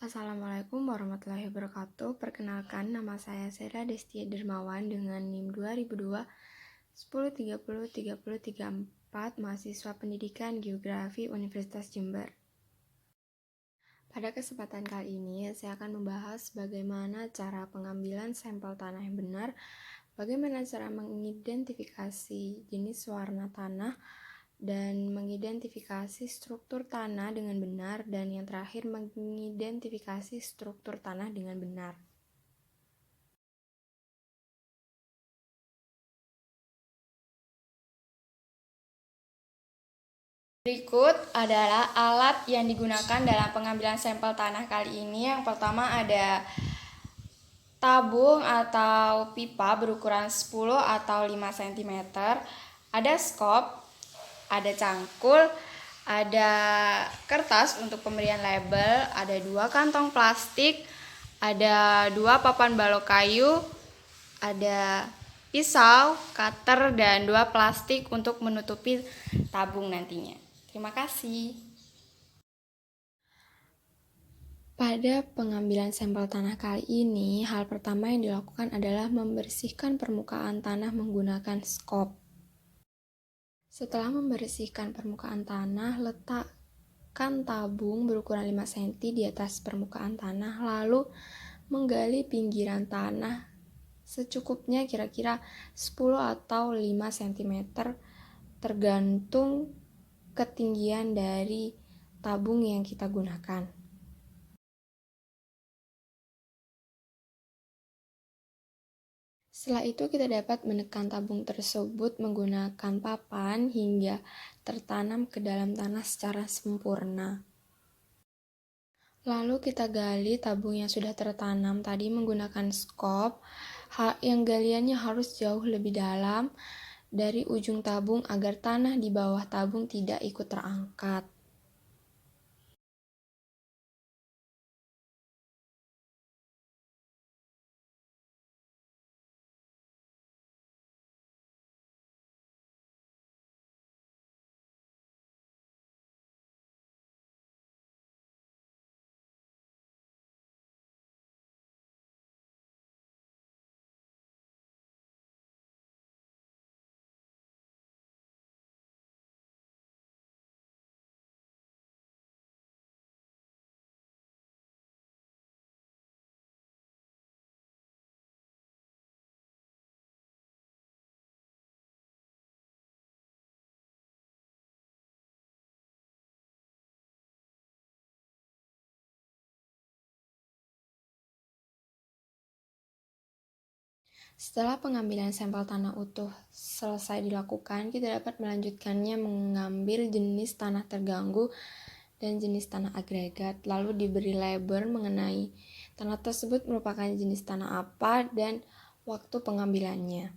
Assalamualaikum warahmatullahi wabarakatuh. Perkenalkan, nama saya Sera Destia Dermawan dengan NIM 2002 10303034, mahasiswa pendidikan Geografi Universitas Jember. Pada kesempatan kali ini, saya akan membahas bagaimana cara pengambilan sampel tanah yang benar, bagaimana cara mengidentifikasi jenis warna tanah, dan mengidentifikasi struktur tanah dengan benar, dan yang terakhir mengidentifikasi struktur tanah dengan benar. Berikut adalah alat yang digunakan dalam pengambilan sampel tanah kali ini. Yang pertama ada tabung atau pipa berukuran 10 atau 5 cm, ada skop, ada cangkul, ada kertas untuk pemberian label, ada 2 kantong plastik, ada 2 papan balok kayu, ada pisau, cutter, dan 2 plastik untuk menutupi tabung nantinya. Terima kasih. Pada pengambilan sampel tanah kali ini, hal pertama yang dilakukan adalah membersihkan permukaan tanah menggunakan skop. Setelah membersihkan permukaan tanah, letakkan tabung berukuran 5 cm di atas permukaan tanah, lalu menggali pinggiran tanah secukupnya, kira-kira 10 atau 5 cm, tergantung ketinggian dari tabung yang kita gunakan. Setelah itu kita dapat menekan tabung tersebut menggunakan papan hingga tertanam ke dalam tanah secara sempurna. Lalu kita gali tabung yang sudah tertanam tadi menggunakan skop, yang galiannya harus jauh lebih dalam dari ujung tabung agar tanah di bawah tabung tidak ikut terangkat. Setelah pengambilan sampel tanah utuh selesai dilakukan, kita dapat melanjutkannya mengambil jenis tanah terganggu dan jenis tanah agregat, lalu diberi label mengenai tanah tersebut merupakan jenis tanah apa dan waktu pengambilannya.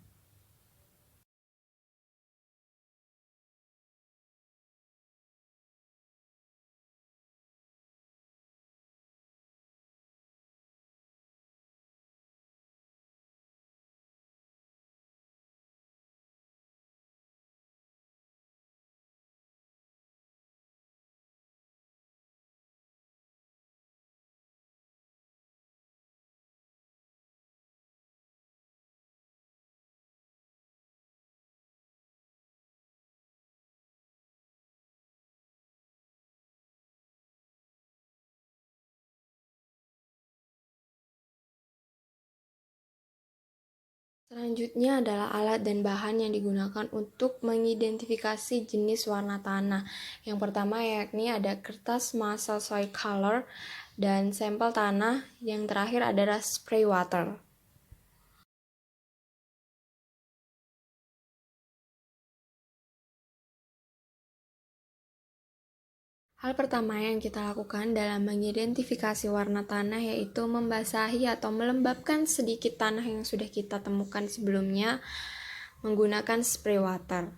Selanjutnya adalah alat dan bahan yang digunakan untuk mengidentifikasi jenis warna tanah. Yang pertama yakni ada kertas muscle soil color dan sampel tanah. Yang terakhir adalah spray water. Hal pertama yang kita lakukan dalam mengidentifikasi warna tanah yaitu membasahi atau melembabkan sedikit tanah yang sudah kita temukan sebelumnya menggunakan spray water.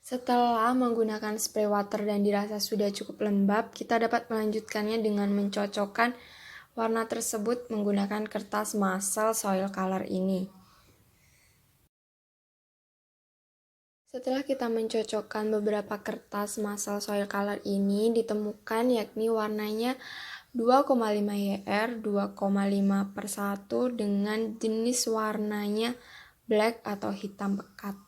Setelah menggunakan spray water dan dirasa sudah cukup lembab, kita dapat melanjutkannya dengan mencocokkan warna tersebut menggunakan kertas muscle soil color ini. Setelah kita mencocokkan beberapa kertas muscle soil color ini, ditemukan yakni warnanya 2,5 YR 2,5/1 dengan jenis warnanya black atau hitam pekat.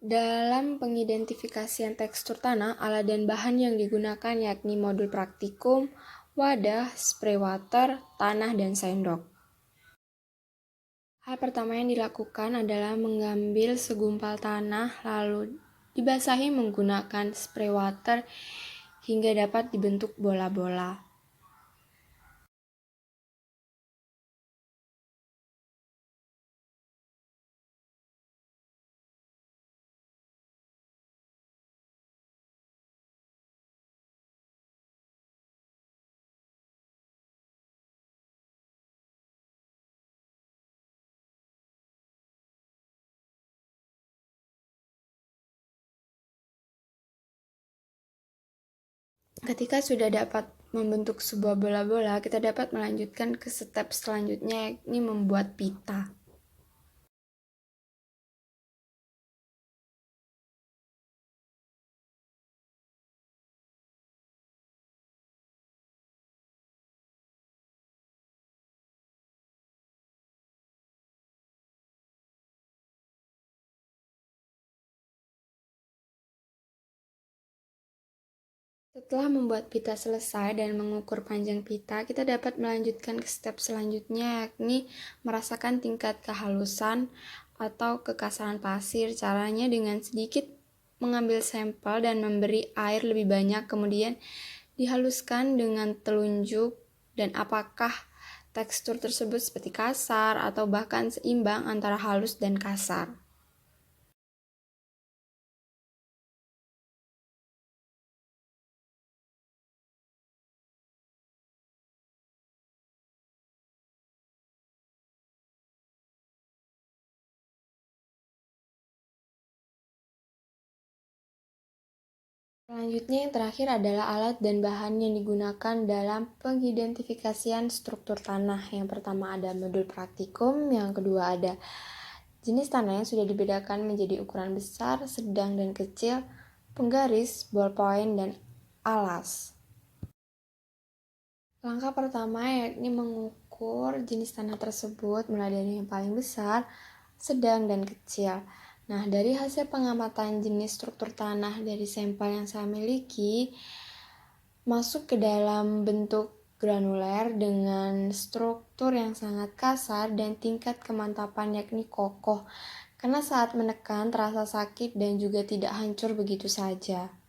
Dalam pengidentifikasian tekstur tanah, alat dan bahan yang digunakan yakni modul praktikum, wadah, spray water, tanah, dan sendok. Hal pertama yang dilakukan adalah mengambil segumpal tanah lalu dibasahi menggunakan spray water hingga dapat dibentuk bola-bola. Ketika sudah dapat membentuk sebuah bola-bola, kita dapat melanjutkan ke step selanjutnya, yakni membuat pita. Setelah membuat pita selesai dan mengukur panjang pita, kita dapat melanjutkan ke step selanjutnya, yakni merasakan tingkat kehalusan atau kekasaran pasir. Caranya dengan sedikit mengambil sampel dan memberi air lebih banyak, kemudian dihaluskan dengan telunjuk dan apakah tekstur tersebut seperti kasar atau bahkan seimbang antara halus dan kasar. Selanjutnya yang terakhir adalah alat dan bahan yang digunakan dalam pengidentifikasian struktur tanah. Yang pertama ada modul praktikum, yang kedua ada jenis tanah yang sudah dibedakan menjadi ukuran besar, sedang, dan kecil, penggaris, ballpoint, dan alas. Langkah pertama yakni mengukur jenis tanah tersebut mulai dari yang paling besar, sedang, dan kecil. Nah, dari hasil pengamatan jenis struktur tanah dari sampel yang saya miliki, masuk ke dalam bentuk granuler dengan struktur yang sangat kasar dan tingkat kemantapan yakni kokoh, karena saat menekan terasa sakit dan juga tidak hancur begitu saja.